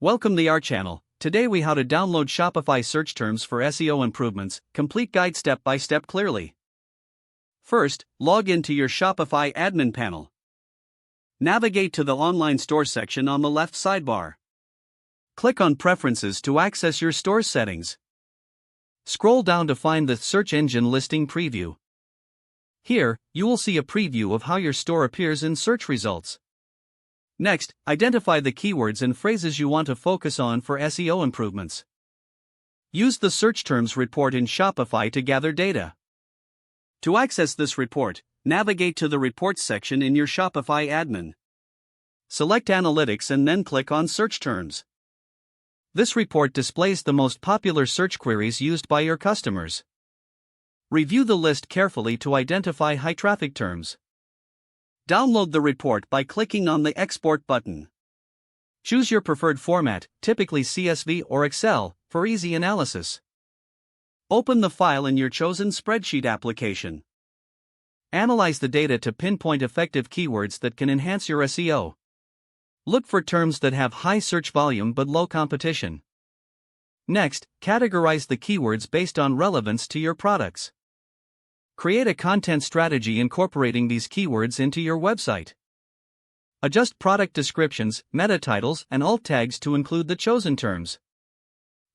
Welcome to our channel. Today we how to download Shopify search terms for SEO improvements, complete guide step by step clearly. First, log into your Shopify admin panel. Navigate to the online store section on the left sidebar. Click on Preferences to access your store settings. Scroll down to find the Search Engine Listing Preview. Here, you will see a preview of how your store appears in search results. Next, identify the keywords and phrases you want to focus on for SEO improvements. Use the search terms report in Shopify to gather data. To access this report, navigate to the Reports section in your Shopify admin. Select Analytics and then click on Search Terms. This report displays the most popular search queries used by your customers. Review the list carefully to identify high traffic terms. Download the report by clicking on the Export button. Choose your preferred format, typically CSV or Excel, for easy analysis. Open the file in your chosen spreadsheet application. Analyze the data to pinpoint effective keywords that can enhance your SEO. Look for terms that have high search volume but low competition. Next, categorize the keywords based on relevance to your products. Create a content strategy incorporating these keywords into your website. Adjust product descriptions, meta titles, and alt tags to include the chosen terms.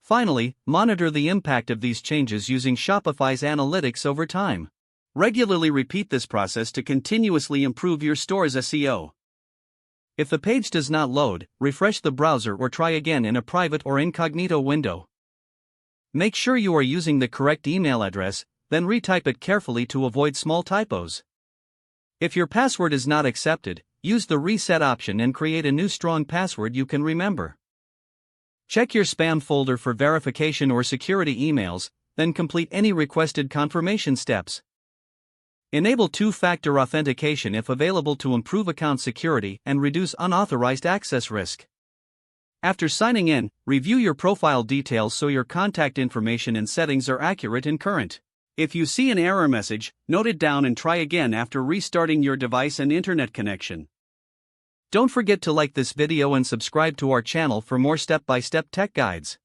Finally, monitor the impact of these changes using Shopify's analytics over time. Regularly repeat this process to continuously improve your store's SEO. If the page does not load, refresh the browser or try again in a private or incognito window. Make sure you are using the correct email address, then retype it carefully to avoid small typos. If your password is not accepted, use the reset option and create a new strong password you can remember. Check your spam folder for verification or security emails, then complete any requested confirmation steps. Enable two-factor authentication if available to improve account security and reduce unauthorized access risk. After signing in, review your profile details so your contact information and settings are accurate and current. If you see an error message, note it down and try again after restarting your device and internet connection. Don't forget to like this video and subscribe to our channel for more step-by-step tech guides.